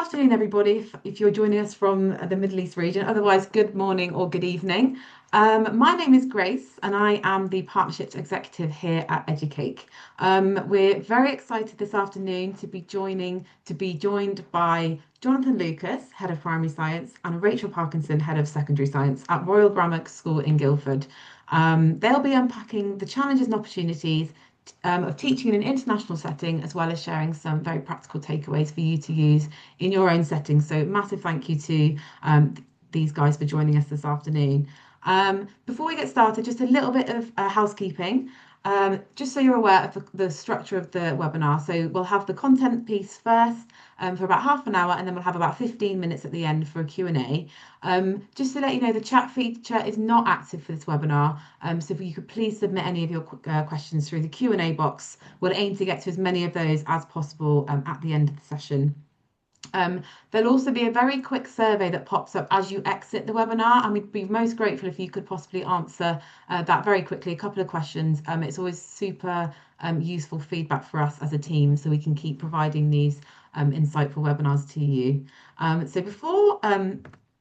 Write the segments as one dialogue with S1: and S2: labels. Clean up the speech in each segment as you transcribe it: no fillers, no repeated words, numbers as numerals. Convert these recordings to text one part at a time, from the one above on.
S1: afternoon, everybody, if you're joining us from the Middle East region. Otherwise, good morning or good evening. My name is Grace, and I am the Partnerships Executive here at Educake. We're very excited this afternoon to be joined by Jonathan Lucas, Head of Primary Science, and Rachael Parkinson, Head of Secondary Science at Royal Grammar School in Guildford. They'll be unpacking the challenges and opportunities of teaching in an international setting, as well as sharing some very practical takeaways for you to use in your own setting. So, massive thank you to these guys for joining us this afternoon. Before we get started, just a little bit of housekeeping. Just so you're aware of the structure of the webinar. So we'll have the content piece first for about half an hour, and then we'll have about 15 minutes at the end for a Q&A. Just to let you know, the chat feature is not active for this webinar. So if you could please submit any of your questions through the Q&A box. We'll aim to get to as many of those as possible at the end of the session. There'll also be a very quick survey that pops up as you exit the webinar, and we'd be most grateful if you could possibly answer that very quickly, a couple of questions. It's always super useful feedback for us as a team, so we can keep providing these insightful webinars to you. So before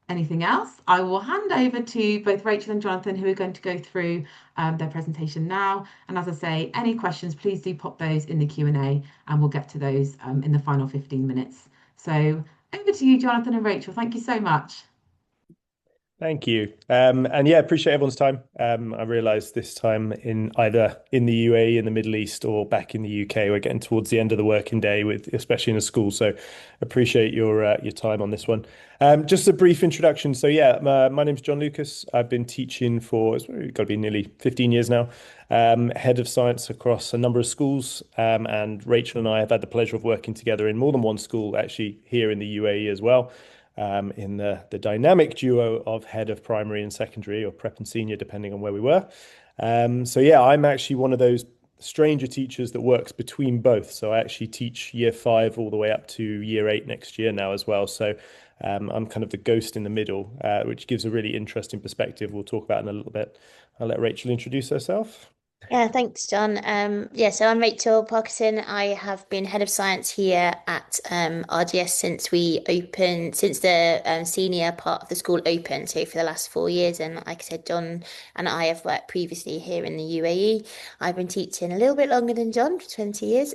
S1: anything else, I will hand over to both Rachael and Jonathan, who are going to go through their presentation now. And as I say, any questions, please do pop those in the Q&A, and we'll get to those in the final 15 minutes. So over to you, Jonathan and Rachael. Thank you so much.
S2: Thank you. And yeah, appreciate everyone's time. I realise this time either in the UAE, in the Middle East, or back in the UK, we're getting towards the end of the working day, especially in a school. So appreciate your time on this one. Just a brief introduction. So yeah, my name's John Lucas. I've been teaching for, it's got to be nearly 15 years now. Head of science across a number of schools. And Rachael and I have had the pleasure of working together in more than one school, actually here in the UAE as well. In the dynamic duo of head of primary and secondary, or prep and senior, depending on where we were. So yeah, I'm actually one of those stranger teachers that works between both. So I actually teach year 5 all the way up to year 8 next year now as well. So I'm kind of the ghost in the middle, which gives a really interesting perspective we'll talk about in a little bit. I'll let Rachael introduce herself.
S3: Yeah, thanks, John. So I'm Rachael Parkinson. I have been head of science here at RGS since the senior part of the school opened, so for the last 4 years. And like I said, John and I have worked previously here in the UAE. I've been teaching a little bit longer than John, for 20 years,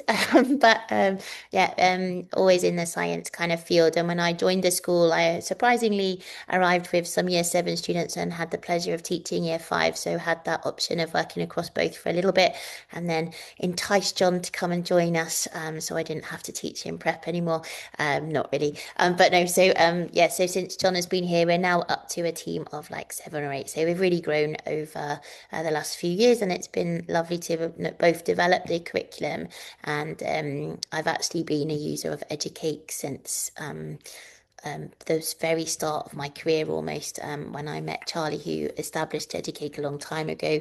S3: always in the science kind of field. And when I joined the school, I surprisingly arrived with some year 7 students and had the pleasure of teaching year 5, so had that option of working across both for a little bit, and then enticed John to come and join us, so I didn't have to teach him prep anymore. Not really, but no. So since John has been here, we're now up to a team of like 7 or 8. So we've really grown over the last few years, and it's been lovely to both develop the curriculum, and I've actually been a user of Educake since the very start of my career, almost, when I met Charlie, who established Educate a long time ago,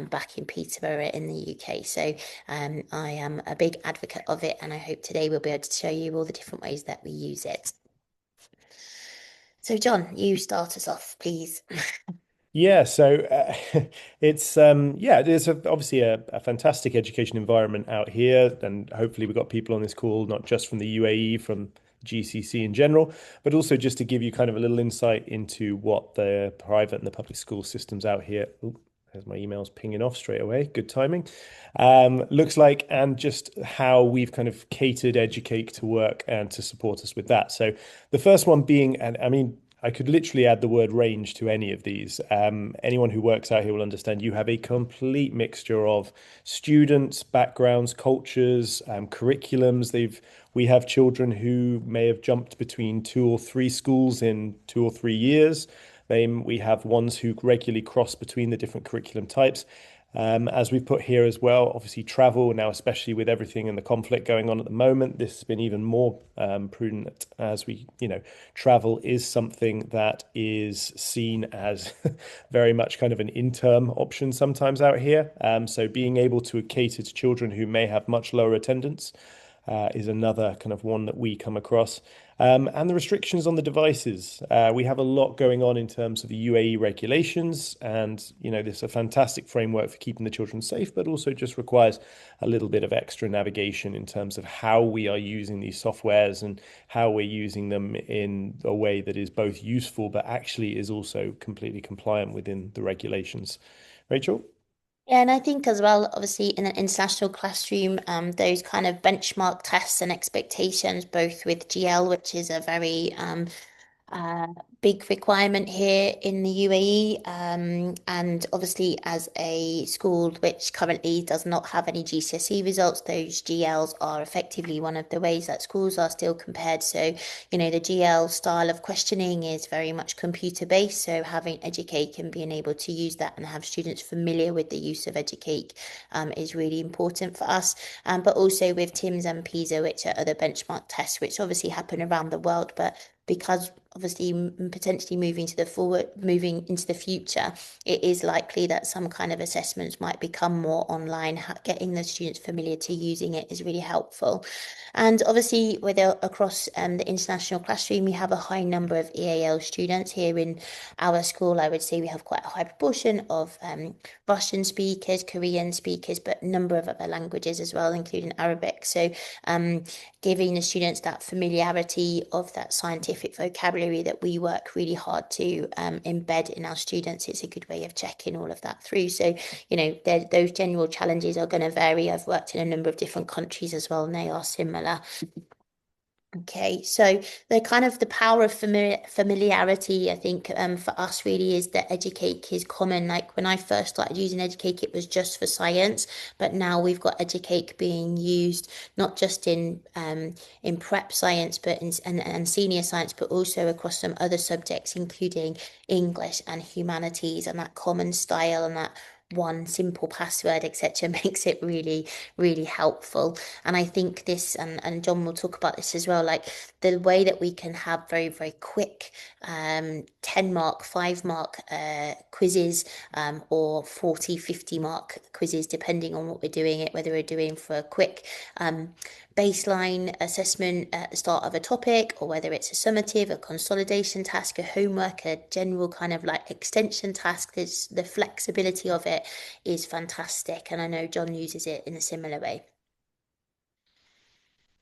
S3: back in Peterborough in the UK. So I am a big advocate of it, and I hope today we'll be able to show you all the different ways that we use it. So John, you start us off, please.
S2: Yeah, so it's obviously a fantastic education environment out here, and hopefully we've got people on this call not just from the UAE, from GCC in general, but also just to give you kind of a little insight into what the private and the public school systems out here. Ooh, there's my emails pinging off straight away. Good timing. Looks like, and just how we've kind of catered Educake to work and to support us with that. So the first one being, and I mean, I could literally add the word range to any of these. Anyone who works out here will understand you have a complete mixture of students, backgrounds, cultures, curriculums. We have children who may have jumped between 2 or 3 schools in 2 or 3 years. We have ones who regularly cross between the different curriculum types. As we've put here as well, obviously travel now, especially with everything and the conflict going on at the moment, this has been even more prudent, as travel is something that is seen as very much kind of an interim option sometimes out here. So being able to cater to children who may have much lower attendance, is another kind of one that we come across. And the restrictions on the devices. We have a lot going on in terms of the UAE regulations, and there's a fantastic framework for keeping the children safe, but also just requires a little bit of extra navigation in terms of how we are using these softwares and how we're using them in a way that is both useful, but actually is also completely compliant within the regulations. Rachel?
S3: Yeah, and I think as well, obviously in an international classroom, those kind of benchmark tests and expectations, both with GL, which is a very uh, big requirement here in the UAE. And obviously, as a school which currently does not have any GCSE results, those GLs are effectively one of the ways that schools are still compared. So, the GL style of questioning is very much computer based. So, having Educate and being able to use that and have students familiar with the use of Educate is really important for us. But also with TIMS and PISA, which are other benchmark tests, which obviously happen around the world, but because obviously potentially moving into the future, it is likely that some kind of assessments might become more online. Getting the students familiar to using it is really helpful. And obviously, across the international classroom, we have a high number of EAL students here in our school. I would say we have quite a high proportion of Russian speakers, Korean speakers, but a number of other languages as well, including Arabic. So giving the students that familiarity of that scientific vocabulary that we work really hard to embed in our students. It's a good way of checking all of that through. So, those general challenges are going to vary. I've worked in a number of different countries as well, and they are similar. Okay, so the power of familiarity, I think, for us really is that Educake is common. Like when I first started using Educake, it was just for science, but now we've got Educake being used not just in prep science, but and senior science, but also across some other subjects, including English and humanities, and that common style and that one simple password, etc., makes it really, really helpful. And I think this, and John will talk about this as well, like the way that we can have very, very quick 10 mark, 5 mark quizzes, or 40, 50 mark quizzes, depending on what we're doing it, whether we're doing for a quick baseline assessment at the start of a topic, or whether it's a summative, a consolidation task, a homework, a general kind of like extension task. There's the flexibility of it is fantastic, and I know John uses it in a similar way.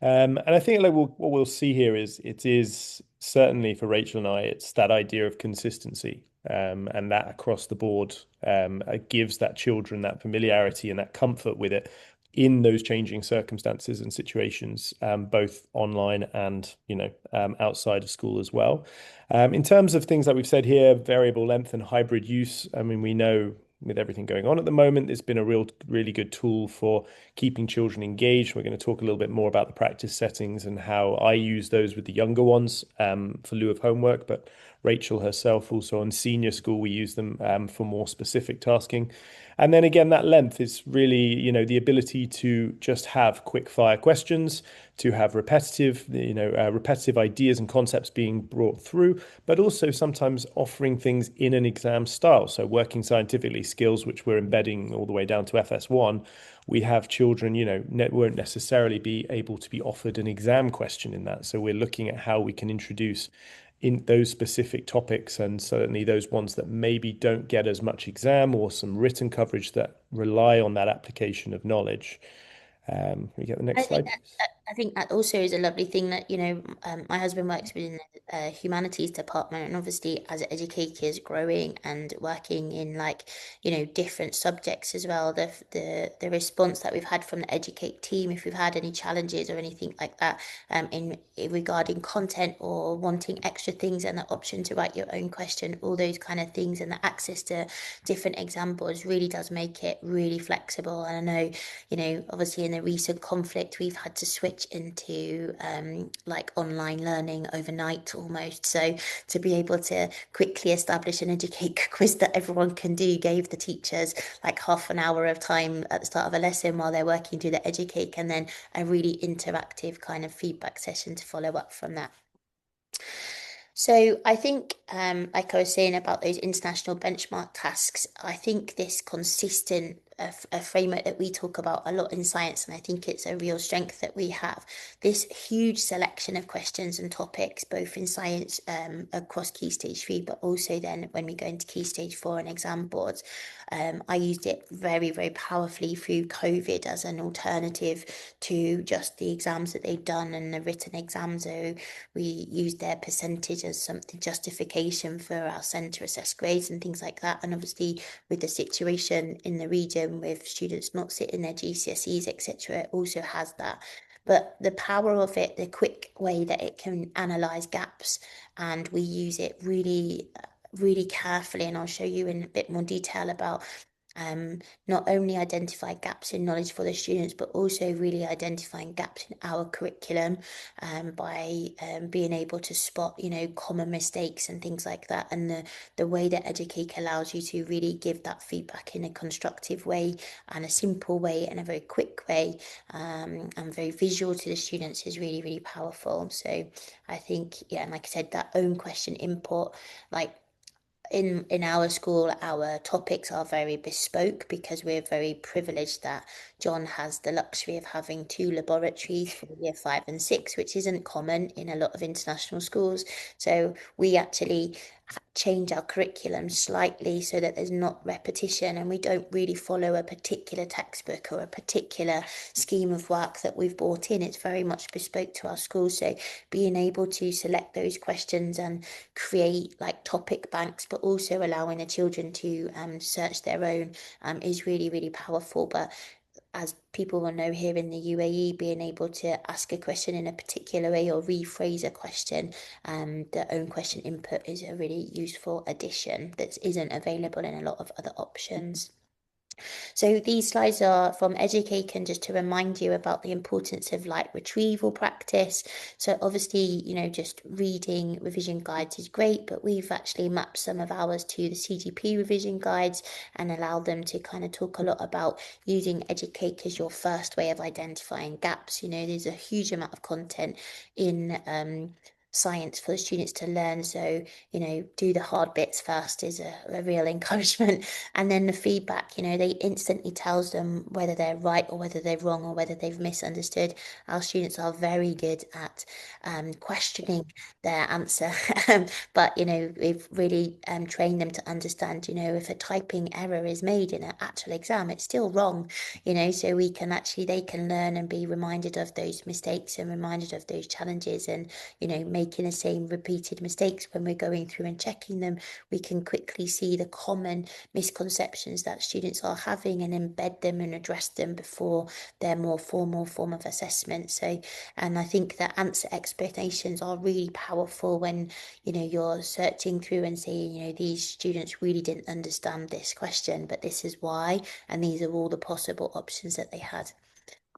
S2: And I think like what we'll see here is it is certainly for Rachel and I, it's that idea of consistency, and that across the board it gives that children that familiarity and that comfort with it in those changing circumstances and situations, both online and outside of school as well. In terms of things that we've said here, variable length and hybrid use, I mean, we know with everything going on at the moment, it's been a really good tool for keeping children engaged. We're going to talk a little bit more about the practice settings and how I use those with the younger ones for lieu of homework. But Rachel herself also on senior school, we use them for more specific tasking. And then again, that length is really, the ability to just have quick fire questions, to have repetitive ideas and concepts being brought through, but also sometimes offering things in an exam style. So working scientifically, skills which we're embedding all the way down to FS1, we have children, won't necessarily be able to be offered an exam question in that. So we're looking at how we can introduce in those specific topics, and certainly those ones that maybe don't get as much exam or some written coverage that rely on that application of knowledge. We get the
S3: I
S2: next
S3: think
S2: slide,
S3: that,
S2: please.
S3: I think that also is a lovely thing that, my husband works within the humanities department, and obviously as Educate is growing and working in different subjects as well, the response that we've had from the Educate team, if we've had any challenges or anything like that, in regarding content or wanting extra things and the option to write your own question, all those kind of things, and the access to different examples really does make it really flexible. And I know, obviously in the recent conflict, we've had to switch into online learning overnight almost. So to be able to quickly establish an Educate quiz that everyone can do gave the teachers like half an hour of time at the start of a lesson while they're working through the Educate, and then a really interactive kind of feedback session to follow up from that. So I think, like I was saying about those international benchmark tasks, I think this consistent a framework that we talk about a lot in science, and I think it's a real strength that we have. This huge selection of questions and topics, both in science across Key Stage 3, but also then when we go into Key Stage 4 and exam boards. I used it very, very powerfully through COVID as an alternative to just the exams that they'd done and the written exams. So we used their percentage as something justification for our centre assessed grades and things like that. And obviously with the situation in the region with students not sitting their GCSEs, etc., it also has that. But the power of it, the quick way that it can analyse gaps, and we use it really, really carefully, and I'll show you in a bit more detail about not only identify gaps in knowledge for the students, but also really identifying gaps in our curriculum by being able to spot, common mistakes and things like that. And the way that Educake allows you to really give that feedback in a constructive way and a simple way and a very quick way and very visual to the students is really, really powerful. So I think, yeah, and like I said, that own question input, like in our school, our topics are very bespoke because we're very privileged that John has the luxury of having 2 laboratories for year 5 and 6, which isn't common in a lot of international schools. So we actually change our curriculum slightly so that there's not repetition, and we don't really follow a particular textbook or a particular scheme of work that we've brought in. It's very much bespoke to our school. So being able to select those questions and create like topic banks, but also allowing the children to search their own is really, really powerful. But as people will know here in the UAE, being able to ask a question in a particular way or rephrase a question, their own question input is a really useful addition that isn't available in a lot of other options. So these slides are from Educake, and just to remind you about the importance of like retrieval practice. So obviously, just reading revision guides is great, but we've actually mapped some of ours to the CGP revision guides and allow them to kind of talk a lot about using Educake as your first way of identifying gaps. There's a huge amount of content in science for the students to learn. So, do the hard bits first is a real encouragement. And then the feedback, they instantly tells them whether they're right or whether they're wrong or whether they've misunderstood. Our students are very good at questioning their answer. But, we've really trained them to understand, if a typing error is made in an actual exam, it's still wrong, so they can learn and be reminded of those mistakes and reminded of those challenges, and, making the same repeated mistakes when we're going through and checking them, we can quickly see the common misconceptions that students are having and embed them and address them before their more formal form of assessment. So, and I think that answer explanations are really powerful when, you're searching through and saying, these students really didn't understand this question, but this is why, and these are all the possible options that they had.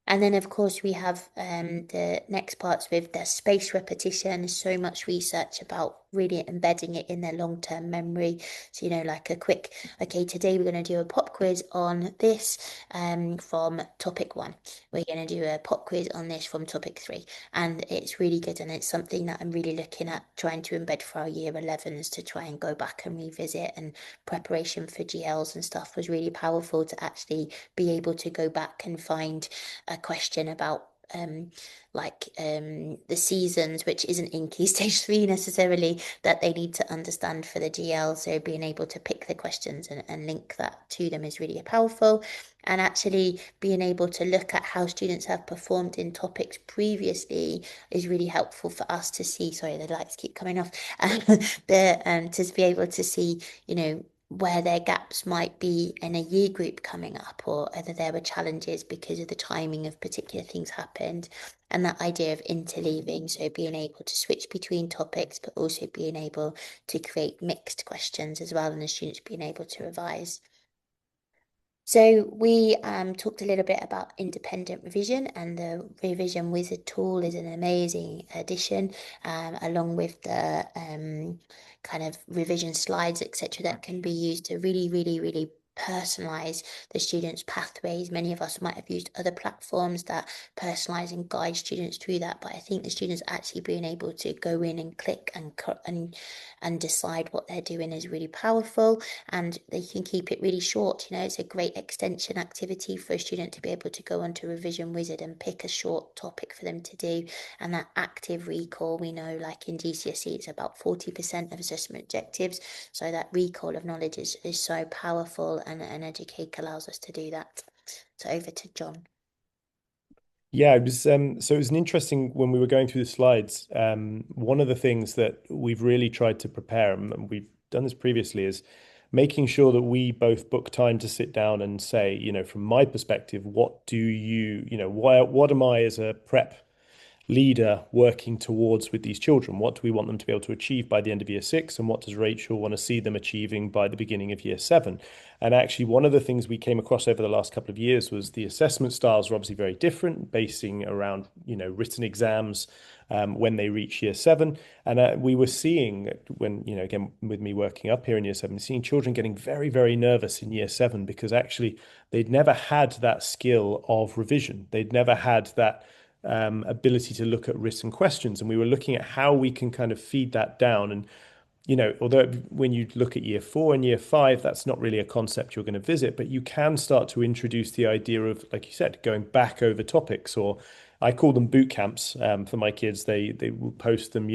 S3: And then, of course, we have the next parts with the spaced repetition. So much research about really embedding it in their long-term memory. So, like a quick, okay, today we're going to do a pop quiz on this from topic 1. We're going to do a pop quiz on this from topic 3. And it's really good. And it's something that I'm really looking at trying to embed for our year 11s to try and go back and revisit. And preparation for GLs and stuff was really powerful to actually be able to go back and find a question about the seasons, which isn't in Key Stage 3 necessarily, that they need to understand for the GL. So being able to pick the questions and link that to them is really powerful. And actually being able to look at how students have performed in topics previously is really helpful for us to see. Sorry, the lights keep coming off. To be able to see, where their gaps might be in a year group coming up, or whether there were challenges because of the timing of particular things happened. And that idea of interleaving, so being able to switch between topics, but also being able to create mixed questions as well, and the students being able to revise. So we talked a little bit about independent revision, and the revision wizard tool is an amazing addition, along with the kind of revision slides, etc., that can be used to really, really, really personalize the students' pathways. Many of us might have used other platforms that personalize and guide students through that, but I think the students actually being able to go in and click and decide what they're doing is really powerful, and they can keep it really short. It's a great extension activity for a student to be able to go onto Revision Wizard and pick a short topic for them to do. And that active recall, we know, like in GCSE, it's about 40% of assessment objectives. So that recall of knowledge is so powerful, and Educake allows us to do that. So over to John.
S2: Yeah, it was so it was an interesting when we were going through the slides. One of the things that we've really tried to prepare, and we've done this previously, is making sure that we both book time to sit down and say, from my perspective, what do what am I as a prep leader working towards with these children? What do we want them to be able to achieve by the end of year 6? And what does Rachel want to see them achieving by the beginning of year 7? And actually, one of the things we came across over the last couple of years was the assessment styles are obviously very different, basing around, written exams when they reach year 7. And we were seeing when, again, with me working up here in year 7, seeing children getting very, very nervous in year 7 because actually they'd never had that skill of revision. They'd never had that ability to look at written questions. And we were looking at how we can kind of feed that down. And, although when you look at year 4 and year 5, that's not really a concept you're going to visit, but you can start to introduce the idea of, like you said, going back over topics, or I call them boot camps for my kids. They will post them,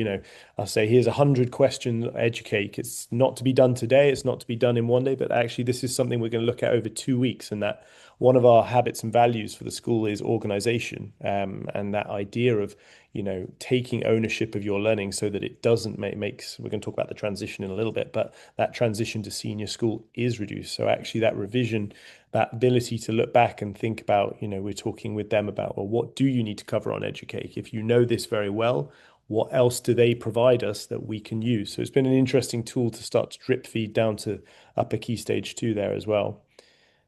S2: I'll say, here's 100 question Educake. It's not to be done today. It's not to be done in one day, but actually this is something we're going to look at over 2 weeks. And that one of our habits and values for the school is organization, and that idea of taking ownership of your learning so that it doesn't makes we're going to talk about the transition in a little bit, but that transition to senior school is reduced. So actually that revision, that ability to look back and think about, we're talking with them about, well, what do you need to cover on Educate? If you know this very well, what else do they provide us that we can use? So it's been an interesting tool to start to drip feed down to upper key stage 2 there as well.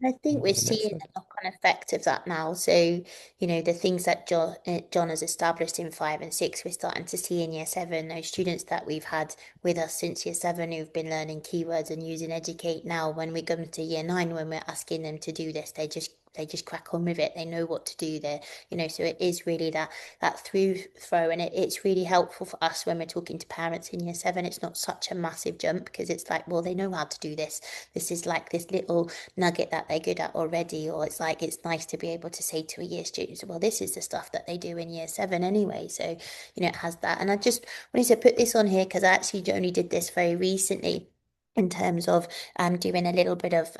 S3: I think we're
S2: The next
S3: seeing
S2: slide.
S3: the knock-on effect of that now. So, the things that John has established in 5 and 6, we're starting to see in year 7. Those students that we've had with us since year 7 who've been learning keywords and using Educate now, when we come to year 9, when we're asking them to do this, they just crack on with it. They know what to do there, so it is really that throw, and it's really helpful for us when we're talking to parents in year 7. It's not such a massive jump because it's like, well, they know how to do this. This is like this little nugget that they're good at already, or it's like it's nice to be able to say to a year student, well, this is the stuff that they do in year 7 anyway. So, it has that. And I just wanted to put this on here because I actually only did this very recently in terms of doing a little bit of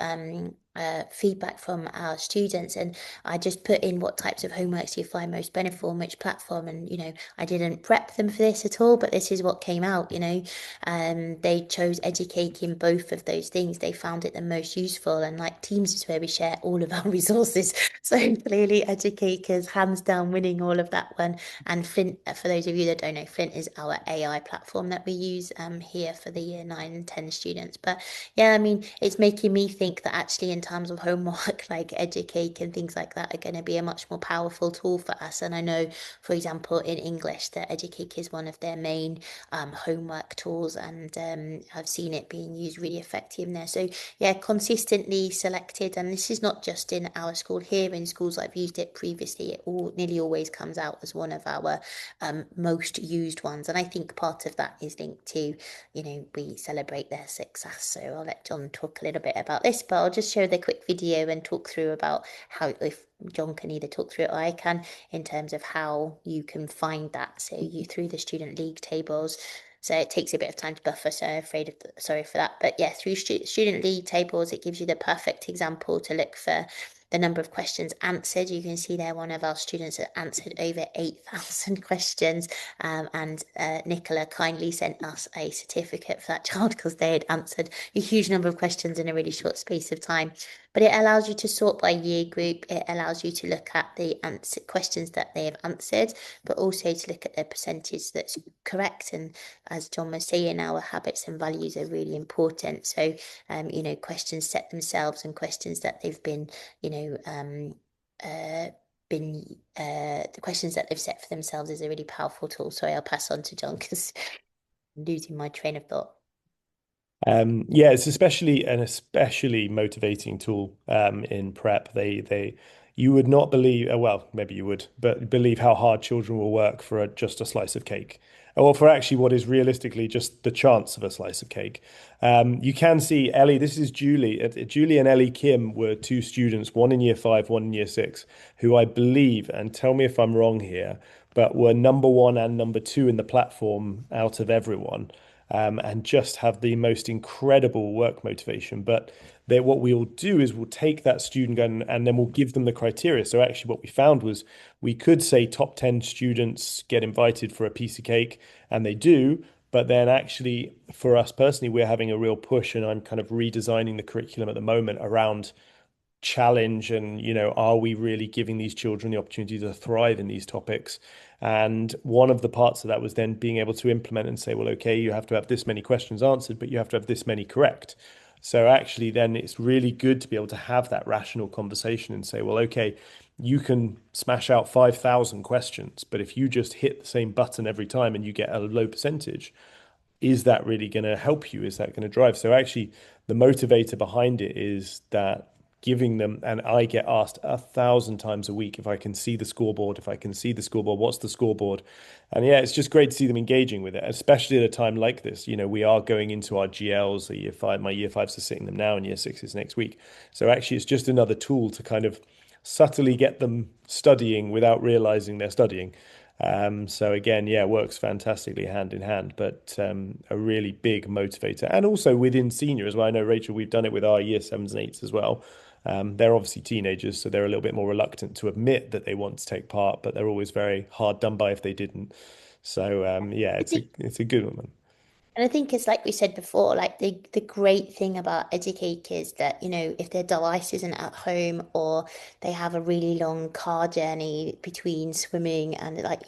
S3: feedback from our students, and I just put in what types of homeworks do you find most beneficial on which platform, and I didn't prep them for this at all, but this is what came out. They chose Educake in both of those things. They found it the most useful, and like Teams is where we share all of our resources, so clearly Educake is hands down winning all of that one. And Flint, for those of you that don't know, Flint is our AI platform that we use here for the year 9 and 10 students. But yeah, I mean, it's making me think that actually in terms of homework, like Educake and things like that are going to be a much more powerful tool for us. And I know, for example, in English, that Educake is one of their main homework tools, and I've seen it being used really effective in there. So yeah, consistently selected, and this is not just in our school here. In schools I've used it previously, it nearly always comes out as one of our most used ones. And I think part of that is linked to, we celebrate their success. So I'll let John talk a little bit about this, but I'll just show the quick video and talk through about how, if John can either talk through it or I can, in terms of how you can find that. So you through the student league tables. So it takes a bit of time to buffer, so I'm sorry for that. But yeah, through student league tables, it gives you the perfect example to look for the number of questions answered. You can see there one of our students that answered over 8,000 questions, and Nicola kindly sent us a certificate for that child because they had answered a huge number of questions in a really short space of time. But it allows you to sort by year group. It allows you to look at the questions that they have answered, but also to look at the percentage that's correct. And as John was saying, our habits and values are really important. So, questions set themselves and questions that they've been, the questions that they've set for themselves is a really powerful tool. Sorry, I'll pass on to John because I'm losing my train of thought.
S2: Yeah, it's especially motivating tool in prep. You would not believe, well, maybe you would, but believe how hard children will work for just a slice of cake, or for actually what is realistically just the chance of a slice of cake. You can see Ellie. This is Julie. Julie and Ellie Kim were two students, one in year five, one in year six, who I believe, and tell me if I'm wrong here, but were number one and number two in the platform out of everyone, and just have the most incredible work motivation. But what we'll do is we'll take that student and then we'll give them the criteria. So actually, what we found was we could say top 10 students get invited for a piece of cake, and they do. But then actually, for us personally, we're having a real push, and I'm kind of redesigning the curriculum at the moment around challenge and are we really giving these children the opportunity to thrive in these topics. And one of the parts of that was then being able to implement and say, well, okay, you have to have this many questions answered, but you have to have this many correct. So actually then it's really good to be able to have that rational conversation and say, well, okay, you can smash out 5,000 questions, but if you just hit the same button every time and you get a low percentage, is that really going to help you? Is that going to drive? So actually, the motivator behind it is that giving them, and I get asked 1,000 times a week if I can see the scoreboard, if I can see the scoreboard, what's the scoreboard? And yeah, it's just great to see them engaging with it, especially at a time like this. We are going into our GLs, the year five, my year fives are sitting them now, and year sixes next week. So actually, it's just another tool to kind of subtly get them studying without realizing they're studying. So again, yeah, works fantastically hand in hand, but a really big motivator. And also within senior as well. I know, Rachel, we've done it with our year sevens and eights as well. They're obviously teenagers, so they're a little bit more reluctant to admit that they want to take part, but they're always very hard done by if they didn't. So yeah, it's a good one.
S3: And I think it's like we said before, like the great thing about Educake is that, if their device isn't at home or they have a really long car journey between swimming and like,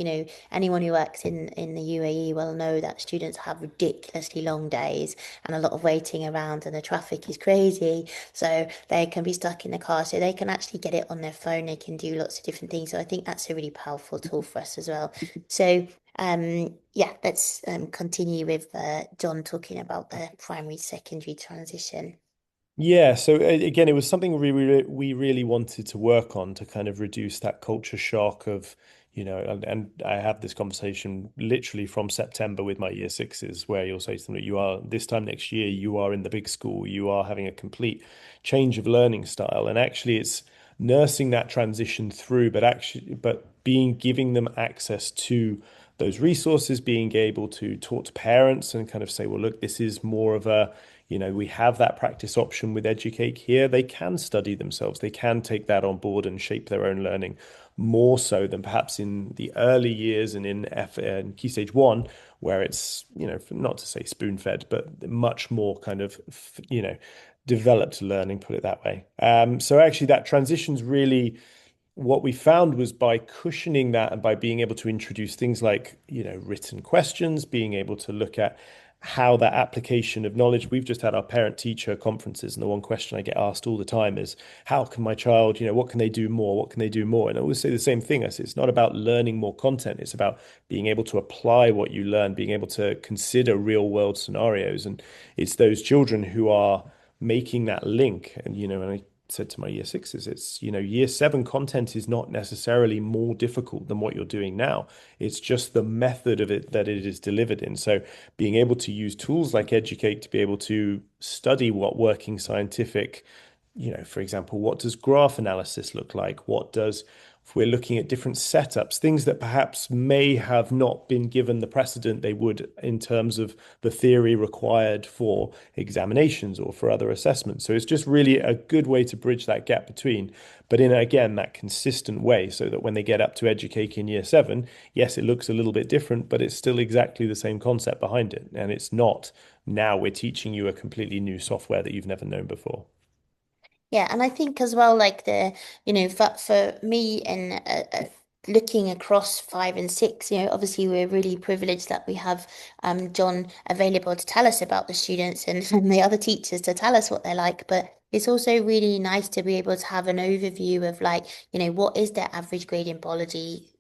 S3: anyone who works in the UAE will know that students have ridiculously long days and a lot of waiting around and the traffic is crazy. So they can be stuck in the car. So they can actually get it on their phone. They can do lots of different things. So I think that's a really powerful tool for us as well. So yeah, let's continue with John talking about the primary secondary transition.
S2: Yeah, so again, it was something we really wanted to work on to kind of reduce that culture shock of, and I have this conversation literally from September with my year sixes, where you'll say to them that you are this time next year, you are in the big school, you are having a complete change of learning style. And actually it's nursing that transition through, but giving them access to those resources, being able to talk to parents and kind of say, well, look, this is more of a, we have that practice option with Educake here. They can study themselves. They can take that on board and shape their own learning more so than perhaps in the early years and in Key Stage 1, where it's, not to say spoon-fed, but much more kind of, developed learning, put it that way. So actually that transition's really what we found was by cushioning that and by being able to introduce things like, written questions, being able to look at how that application of knowledge. We've just had our parent teacher conferences, and the one question I get asked all the time is, how can my child, what can they do more? What can they do more? And I always say the same thing. I say, it's not about learning more content. It's about being able to apply what you learn, being able to consider real world scenarios. And it's those children who are making that link. And I said to my year sixes, it's, year seven content is not necessarily more difficult than what you're doing now. It's just the method of it that it is delivered in. So being able to use tools like Educate to be able to study what working scientific, for example, what does graph analysis look like? If we're looking at different setups, things that perhaps may have not been given the precedent they would in terms of the theory required for examinations or for other assessments. So it's just really a good way to bridge that gap between, but in, again, that consistent way, so that when they get up to Educate in year seven, yes, it looks a little bit different, but it's still exactly the same concept behind it. And it's not, now we're teaching you a completely new software that you've never known before.
S3: Yeah, and I think as well, like for me and looking across five and six, obviously we're really privileged that we have John available to tell us about the students and the other teachers to tell us what they're like. But it's also really nice to be able to have an overview of like, what is their average grade in biology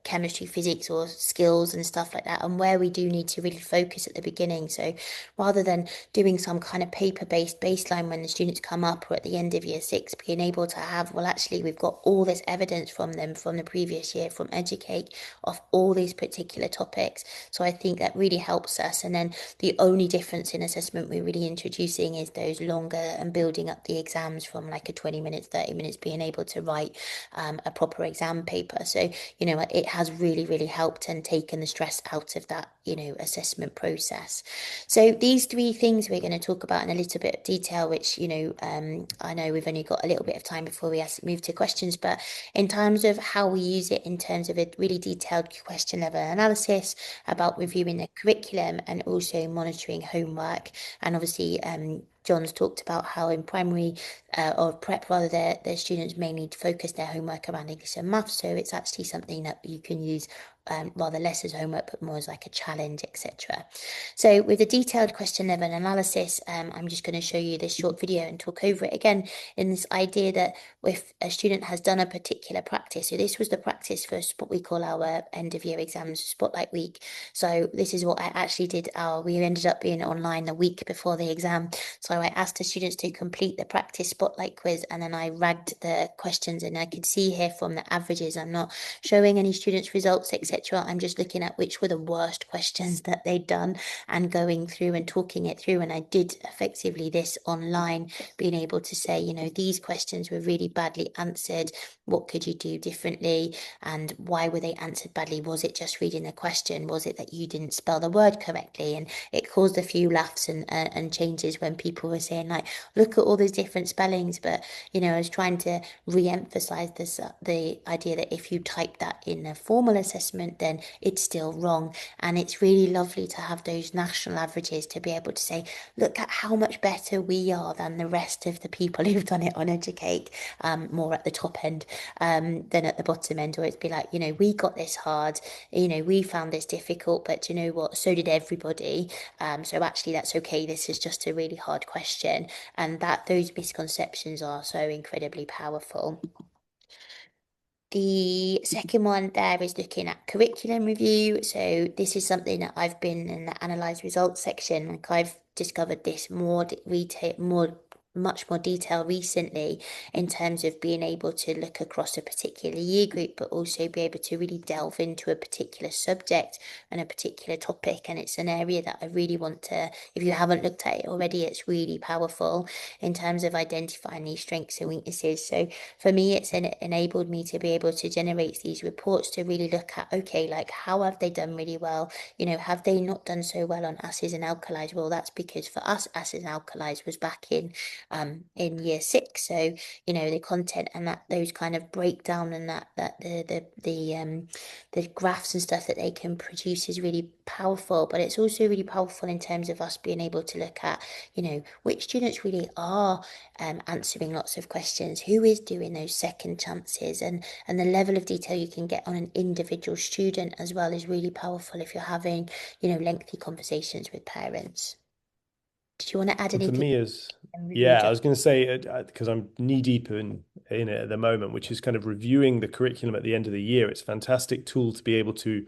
S3: chemistry, physics, or skills and stuff like that, and where we do need to really focus at the beginning. So rather than doing some kind of paper-based baseline when the students come up or at the end of year six, being able to have, well, actually, we've got all this evidence from them from the previous year, from Educate, of all these particular topics. So I think that really helps us. And then the only difference in assessment we're really introducing is those longer and building up the exams from like a 20 minutes, 30 minutes, being able to write a proper exam paper. So, it has really, really helped and taken the stress out of that, assessment process. So these three things we're going to talk about in a little bit of detail, which, I know we've only got a little bit of time before we move to questions, but in terms of how we use it in terms of a really detailed question level analysis, about reviewing the curriculum and also monitoring homework. And obviously, John's talked about how in primary or prep rather, their students mainly focus their homework around English and maths. So it's actually something that you can use rather less as homework, but more as like a challenge, etc. So with the detailed question level analysis, I'm just going to show you this short video and talk over it again in this idea that if a student has done a particular practice, so this was the practice for what we call our end of year exams, Spotlight Week. So this is what I actually did. We ended up being online the week before the exam. So I asked the students to complete the practice Spotlight quiz, and then I ragged the questions, and I could see here from the averages, I'm not showing any students' results, etc. I'm just looking at which were the worst questions that they'd done and going through and talking it through. And I did effectively this online, being able to say, these questions were really badly answered. What could you do differently? And why were they answered badly? Was it just reading the question? Was it that you didn't spell the word correctly? And it caused a few laughs and changes when people were saying, like, look at all those different spellings. But, I was trying to re-emphasize this, the idea that if you type that in a formal assessment, then it's still wrong. And it's really lovely to have those national averages to be able to say, look at how much better we are than the rest of the people who've done it on Educate, more at the top end than at the bottom end. Or it's be like, we got this hard, we found this difficult, but you know what, so did everybody. So actually that's okay. This is just a really hard question. And that those misconceptions are so incredibly powerful. The second one there is looking at curriculum review. So this is something that I've been in the analyze results section. Like I've discovered this much more detail recently in terms of being able to look across a particular year group, but also be able to really delve into a particular subject and a particular topic. And it's an area that I really want to, if you haven't looked at it already, it's really powerful in terms of identifying these strengths and weaknesses. So for me, it's enabled me to be able to generate these reports to really look at, okay, like how have they done really well? Have they not done so well on acids and alkalis? Well, that's because for us, acids and alkalis was back in year six. So, the content and that those kind of breakdown and that the graphs and stuff that they can produce is really powerful. But it's also really powerful in terms of us being able to look at, which students really are answering lots of questions, who is doing those second chances, and the level of detail you can get on an individual student as well is really powerful if you're having, lengthy conversations with parents. Do you want to add
S2: And for
S3: anything?
S2: me, I was going to say, because I'm knee deep in it at the moment, which is kind of reviewing the curriculum at the end of the year. It's a fantastic tool to be able to,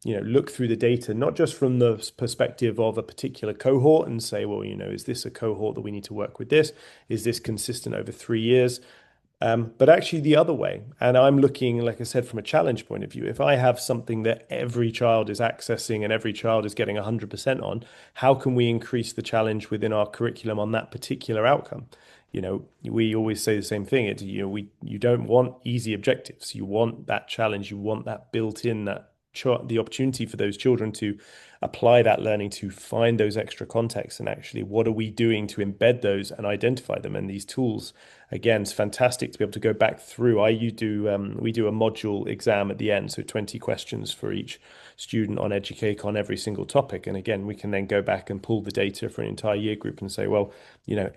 S2: look through the data, not just from the perspective of a particular cohort and say, well, is this a cohort that we need to work with this? Is this consistent over 3 years? But actually the other way. And I'm looking, like I said, from a challenge point of view. If I have something that every child is accessing and every child is getting 100% on, how can we increase the challenge within our curriculum on that particular outcome? We always say the same thing. You don't want easy objectives. You want that challenge. You want that built in, the opportunity for those children to apply that learning, to find those extra contexts, and actually what are we doing to embed those and identify them. And these tools, again, it's fantastic to be able to go back through. We do a module exam at the end, so 20 questions for each student on Educake on every single topic. And again, we can then go back and pull the data for an entire year group and say, well,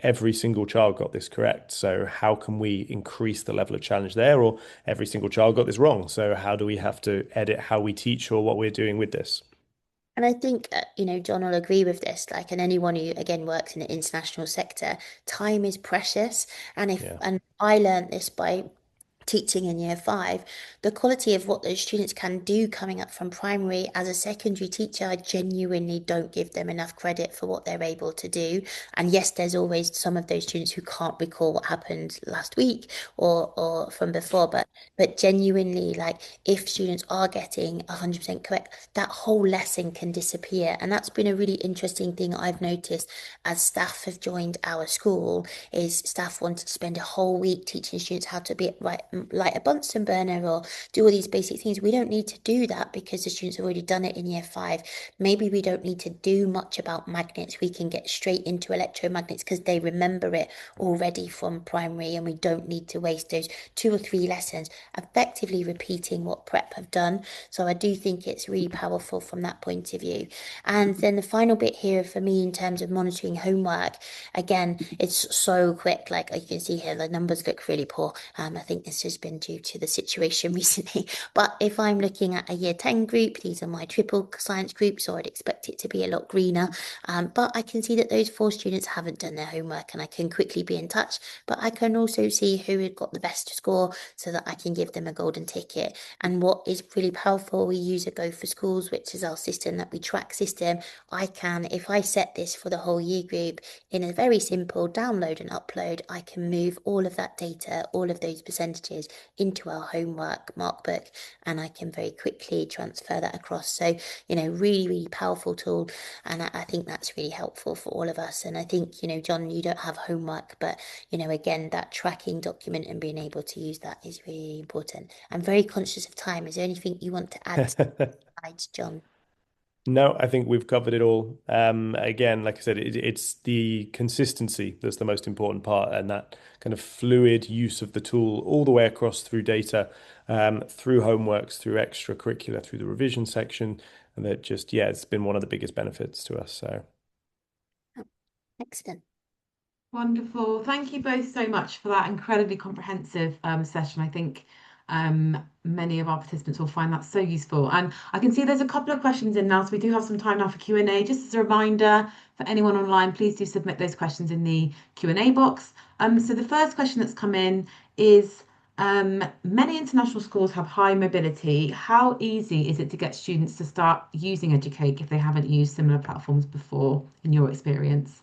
S2: every single child got this correct. So how can we increase the level of challenge there? Or every single child got this wrong. So how do we have to edit how we teach or what we're doing with this?
S3: And I think, John will agree with this, like, and anyone who, again, works in the international sector, time is precious. And
S2: Yeah.
S3: and I learned this by teaching in year five, the quality of what those students can do coming up from primary as a secondary teacher, I genuinely don't give them enough credit for what they're able to do. And yes, there's always some of those students who can't recall what happened last week or from before, but genuinely, like if students are getting 100% correct, that whole lesson can disappear. And that's been a really interesting thing I've noticed as staff have joined our school is staff wanted to spend a whole week teaching students how to light a Bunsen burner or do all these basic things. We don't need to do that because the students have already done it in year five. Maybe we don't need to do much about magnets. We can get straight into electromagnets because they remember it already from primary, and we don't need to waste those 2 or 3 lessons effectively repeating what prep have done. So I do think it's really powerful from that point of view. And then the final bit here for me in terms of monitoring homework, again, it's so quick. Like you can see here, the numbers look really poor. I think this has been due to the situation recently. But if I'm looking at a year 10 group, these are my triple science groups, so I'd expect it to be a lot greener. But I can see that those 4 students haven't done their homework and I can quickly be in touch. But I can also see who had got the best score so that I can give them a golden ticket. And what is really powerful, we use a Go for Schools, which is our system that we track system. I can, if I set this for the whole year group in a very simple download and upload, I can move all of that data, all of those percentages into our homework markbook, and I can very quickly transfer that across. So, really, really powerful tool. And I think that's really helpful for all of us. And I think, John, you don't have homework, but, again, that tracking document and being able to use that is really important. I'm very conscious of time. Is there anything you want to add to the slides, John?
S2: No, I think we've covered it all. Again, like I said, it's the consistency that's the most important part, and that kind of fluid use of the tool all the way across through data, through homeworks, through extracurricular, through the revision section, and that just, yeah, it's been one of the biggest benefits to us. So.
S3: Oh, excellent.
S1: Wonderful. Thank you both so much for that incredibly comprehensive session. I think many of our participants will find that so useful. And I can see there's a couple of questions in now, so we do have some time now for Q&A. Just as a reminder for anyone online, please do submit those questions in the Q&A box. So the first question that's come in is, many international schools have high mobility. How easy is it to get students to start using Educake if they haven't used similar platforms before, in your experience?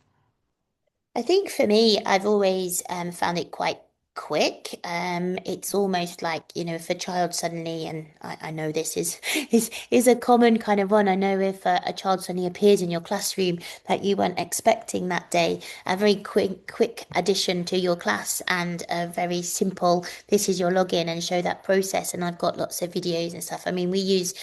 S3: I think for me, I've always found it quite quick. It's almost like, if a child suddenly, and I know this is is a common kind of one. I know if a child suddenly appears in your classroom that you weren't expecting that day, a very quick addition to your class and a very simple, this is your login and show that process. And I've got lots of videos and stuff. I mean, we use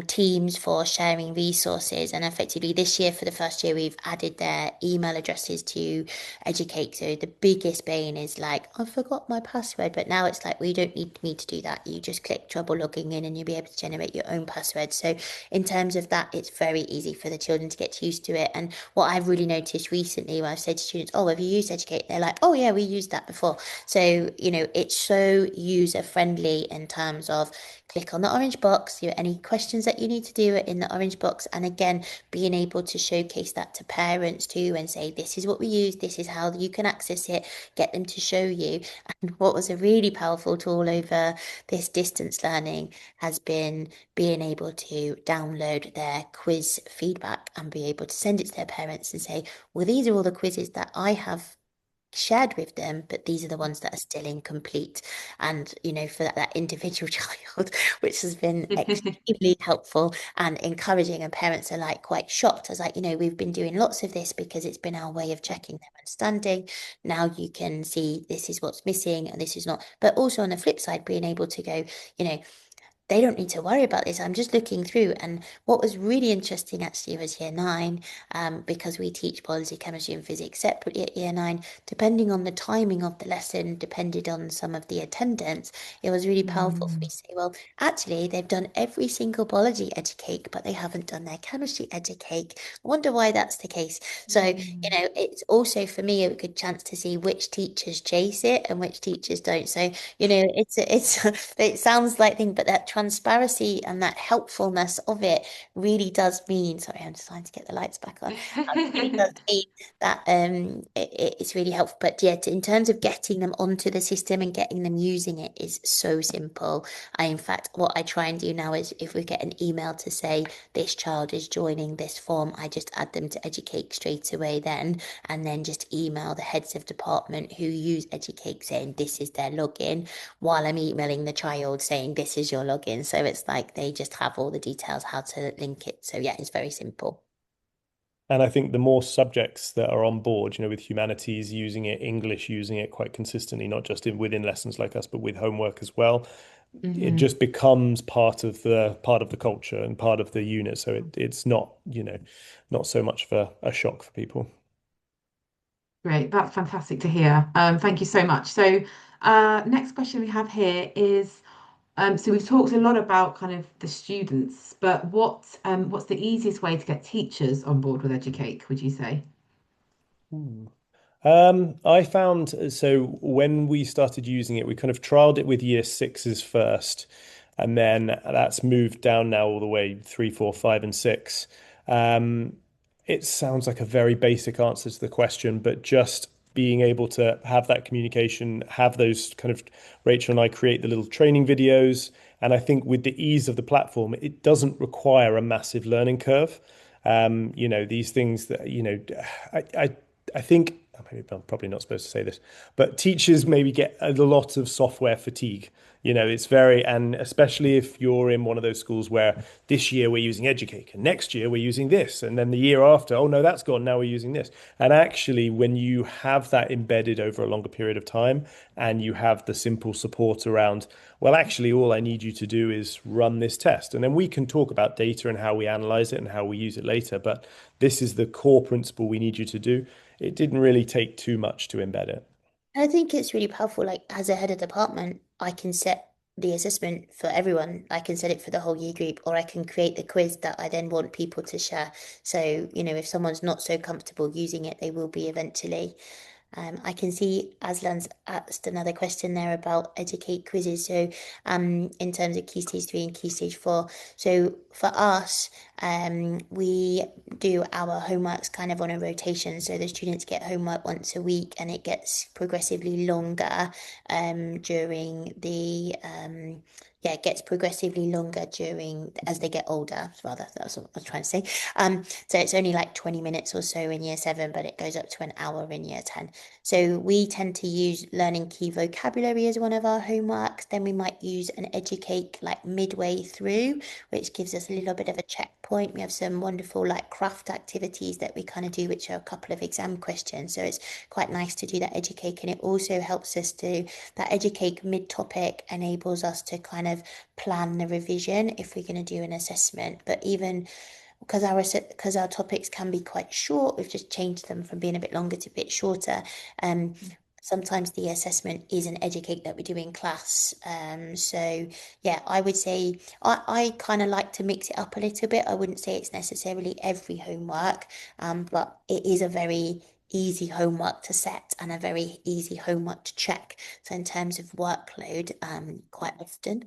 S3: Teams for sharing resources, and effectively this year, for the first year, we've added their email addresses to Educate. So the biggest bane is like, I forgot my password, but now it's like, we don't need me to do that. You just click trouble logging in and you'll be able to generate your own password. So in terms of that, it's very easy for the children to get used to it. And what I've really noticed recently, when I've said to students, oh, have you used Educate? They're like, oh yeah, we used that before. So, it's so user friendly in terms of click on the orange box, any questions that you need to do are in the orange box. And again, being able to showcase that to parents too and say, this is what we use, this is how you can access it, get them to show you. And what was a really powerful tool over this distance learning has been being able to download their quiz feedback and be able to send it to their parents and say, well, these are all the quizzes that I have shared with them, but these are the ones that are still incomplete. And, for that individual child, which has been extremely helpful and encouraging, and parents are like quite shocked. I was like, we've been doing lots of this because it's been our way of checking their understanding. Now you can see this is what's missing and this is not. But also on the flip side, being able to go, you know, they don't need to worry about this. I'm just looking through. And what was really interesting actually was year nine, because we teach biology, chemistry, and physics separately at year nine, depending on the timing of the lesson, depended on some of the attendance, it was really powerful for me
S1: Mm,
S3: to say, well, actually, they've done every single biology educake, but they haven't done their chemistry educake. I wonder why that's the case. So,
S1: mm.
S3: it's also for me a good chance to see which teachers chase it and which teachers don't. So, it's it sounds like thing, but that transparency and that helpfulness of it really does mean, sorry, I'm just trying to get the lights back on. Really does mean that it's really helpful. But yeah, in terms of getting them onto the system and getting them using it is so simple. In fact, what I try and do now is if we get an email to say this child is joining this form, I just add them to Educate straight away then, and then just email the heads of department who use Educate saying this is their login, while I'm emailing the child saying this is your login. So it's like they just have all the details how to link it. So yeah, it's very simple.
S2: And I think the more subjects that are on board, with humanities using it, English using it quite consistently, not just within lessons like us, but with homework as well, it
S1: Mhm.
S2: just becomes part of the culture and part of the unit. So it's not, not so much of a shock for people.
S1: Great, that's fantastic to hear. Thank you so much. So, next question we have here is, so we've talked a lot about kind of the students, but what's the easiest way to get teachers on board with Educate, would you say?
S2: Hmm. I found so when we started using it, we kind of trialed it with year sixes first, and then that's moved down now all the way three, four, five, and six. Um, it sounds like a very basic answer to the question, but just being able to have that communication, have those kind of Rachel and I create the little training videos, and I think with the ease of the platform, it doesn't require a massive learning curve. These things that, I think maybe I'm probably not supposed to say this, but teachers maybe get a lot of software fatigue. It's very, and especially if you're in one of those schools where this year we're using Educake and next year we're using this, and then the year after, oh no, that's gone, now we're using this. And actually, when you have that embedded over a longer period of time and you have the simple support around, well, actually, all I need you to do is run this test. And then we can talk about data and how we analyze it and how we use it later. But this is the core principle we need you to do. It didn't really take too much to embed it.
S3: I think it's really powerful. Like as a head of department, I can set the assessment for everyone. I can set it for the whole year group, or I can create the quiz that I then want people to share. So, if someone's not so comfortable using it, they will be eventually. I can see Aslan's asked another question there about Educate quizzes. So, in terms of Key Stage 3 and Key Stage 4. So, for us, we do our homeworks kind of on a rotation. So, the students get homework once a week and it gets progressively longer during the yeah, it gets progressively longer during as they get older, rather. That's what I was trying to say. So it's only like 20 minutes or so in year seven, but it goes up to an hour in year 10. So we tend to use learning key vocabulary as one of our homeworks. Then we might use an Educate like midway through, which gives us a little bit of a checkpoint. We have some wonderful like craft activities that we kind of do, which are a couple of exam questions. So it's quite nice to do that Educate, and it also helps us to that Educate mid-topic enables us to kind of plan the revision if we're going to do an assessment. But even because our topics can be quite short, we've just changed them from being a bit longer to a bit shorter. Um, Sometimes the assessment is an Educate that we do in class. So yeah, I would say I kind of like to mix it up a little bit. I wouldn't say it's necessarily every homework, but it is a very easy homework to set and a very easy homework to check. So in terms of workload, quite often.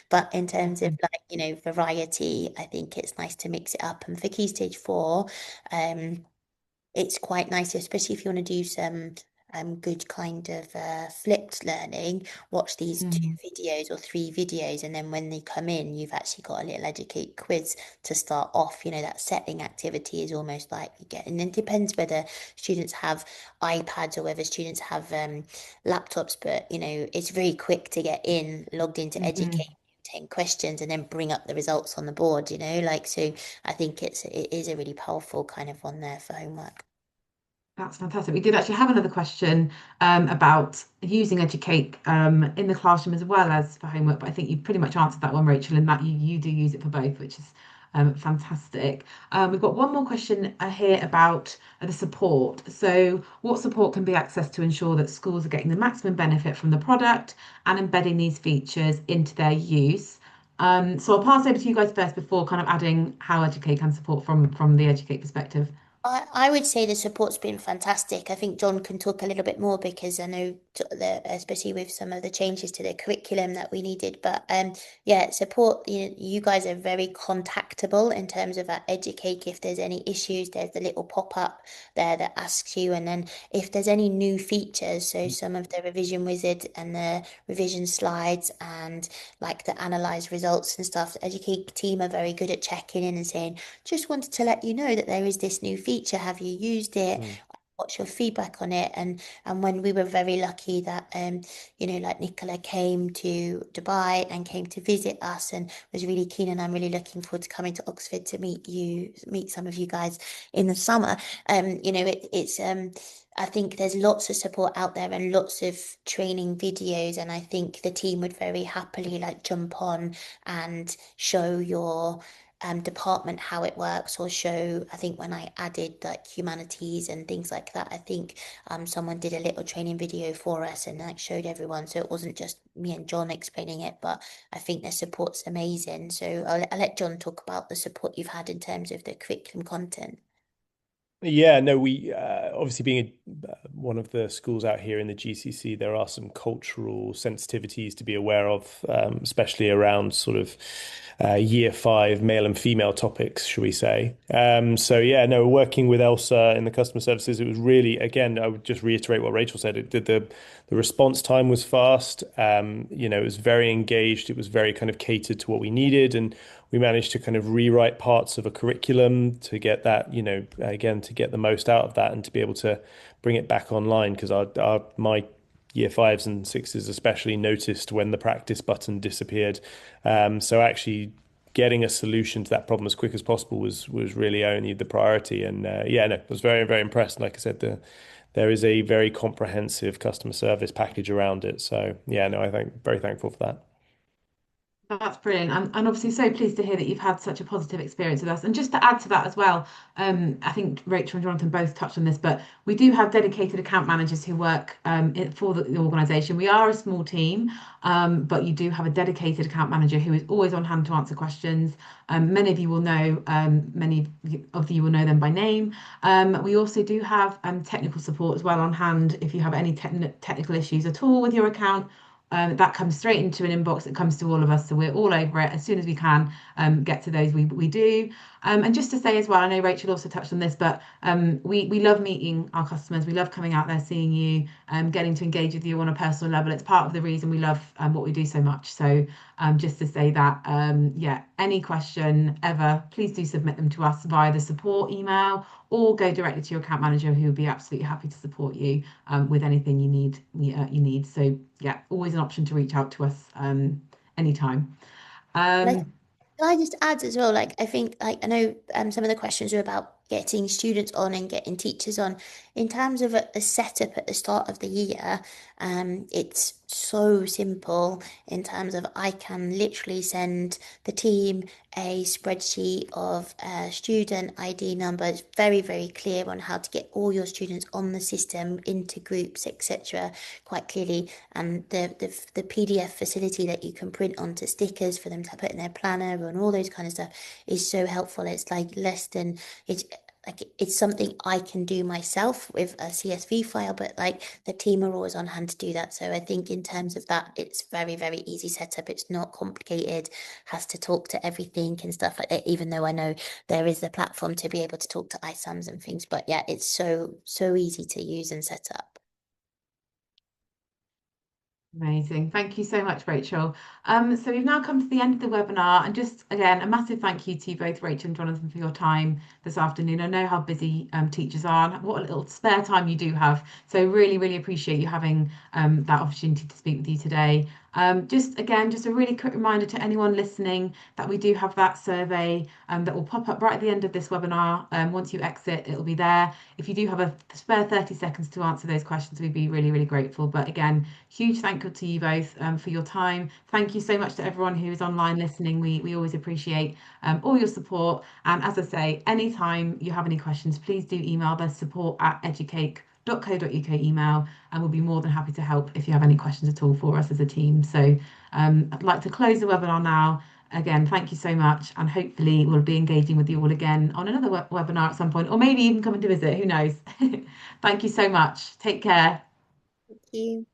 S3: But in terms of like, variety, I think it's nice to mix it up. And for Key Stage 4, it's quite nice, especially if you want to do some good kind of flipped learning, watch these two
S1: Mhm.
S3: videos or three videos, and then when they come in, you've actually got a little Educate quiz to start off. That setting activity is almost like you get, and it depends whether students have iPads or whether students have laptops, but it's very quick to get in, logged into Educate.
S1: Mhm.
S3: 10 questions and then bring up the results on the board, like so I think it is a really powerful kind of one there for homework.
S1: That's fantastic. We did actually have another question about using Educate in the classroom as well as for homework, but I think you pretty much answered that one, Rachel, in that you do use it for both, which is fantastic. We've got one more question here about the support. So, what support can be accessed to ensure that schools are getting the maximum benefit from the product and embedding these features into their use? So I'll pass over to you guys first before kind of adding how Educate can support from the Educate perspective.
S3: I would say the support's been fantastic. I think John can talk a little bit more because I know especially with some of the changes to the curriculum that we needed. But yeah, support. You guys are very contactable in terms of at Educake. If there's any issues, there's the little pop up there that asks you, and then if there's any new features, so some of the revision wizard and the revision slides and like the analyze results and stuff, the Educate team are very good at checking in and saying, just wanted to let you know that there is this new feature. Have you used it?
S2: Mm.
S3: What's your feedback on it? And when we were very lucky that like Nicola came to Dubai and came to visit us and was really keen, and I'm really looking forward to coming to Oxford to meet some of you guys in the summer. It's I think there's lots of support out there and lots of training videos, and I think the team would very happily like jump on and show your department how it works, or show, I think when I added like humanities and things like that, I think someone did a little training video for us and like showed everyone, so it wasn't just me and John explaining it, but I think the support's amazing. So I'll let John talk about the support you've had in terms of the curriculum content.
S2: Yeah, no, we obviously being one of the schools out here in the GCC, there are some cultural sensitivities to be aware of, especially around sort of year 5 male and female topics, should we say? So yeah, no, working with Elsa in the customer services, it was really, again, I would just reiterate what Rachel said. It did the response time was fast. It was very engaged. It was very kind of catered to what we needed, and we managed to kind of rewrite parts of a curriculum to get that, again, to get the most out of that and to be able to bring it back online because my year 5s and 6s especially noticed when the practice button disappeared. So actually getting a solution to that problem as quick as possible was really only the priority. And yeah, no, I was very, very impressed. Like I said, there is a very comprehensive customer service package around it. So yeah, no, I think very thankful for that.
S1: That's brilliant. And obviously so pleased to hear that you've had such a positive experience with us. And just to add to that as well, I think Rachel and Jonathan both touched on this, but we do have dedicated account managers who work for the organisation. We are a small team, but you do have a dedicated account manager who is always on hand to answer questions. Many of you will know, many of you will know them by name. We also do have technical support as well on hand if you have any technical issues at all with your account. That comes straight into an inbox that comes to all of us, so we're all over it as soon as we can get to those. We do, and just to say as well, I know Rachel also touched on this, but we love meeting our customers. We love coming out there, seeing you, getting to engage with you on a personal level. It's part of the reason we love what we do so much. So just to say that, yeah, any question ever, please do submit them to us via the support email or go directly to your account manager who will be absolutely happy to support you with anything you need. You need. So yeah, always an option to reach out to us anytime.
S3: Like,
S1: Um,
S3: can I just add as well, like I think like I know some of the questions are about getting students on and getting teachers on. In terms of a setup at the start of the year, it's so simple in terms of I can literally send the team a spreadsheet of student ID numbers, very, very clear on how to get all your students on the system into groups, etc. quite clearly. And the PDF facility that you can print onto stickers for them to put in their planner and all those kind of stuff is so helpful. It's like less than it's something I can do myself with a CSV file, but like the team are always on hand to do that. So I think in terms of that, it's very, very easy setup. It's not complicated, has to talk to everything and stuff like that, even though I know there is the platform to be able to talk to ISAMs and things. But yeah, it's so easy to use and set up.
S1: Amazing. Thank you so much, Rachel. So we've now come to the end of the webinar, and just again, a massive thank you to both Rachel and Jonathan for your time this afternoon. I know how busy teachers are, and what a little spare time you do have. So really, really appreciate you having that opportunity to speak with you today. Just again, just a really quick reminder to anyone listening that we do have that survey that will pop up right at the end of this webinar. Once you exit, it'll be there. If you do have a spare 30 seconds to answer those questions, we'd be really, really grateful. But again, huge thank you to you both for your time. Thank you so much to everyone who is online listening. We always appreciate all your support. And as I say, anytime you have any questions, please do email the support@educake.co.uk email, and we'll be more than happy to help if you have any questions at all for us as a team. So I'd like to close the webinar now. again, thank you so much. And hopefully we'll be engaging with you all again on another webinar at some point, or maybe even coming to visit, who knows? Thank you so much. Take care.
S3: Thank you.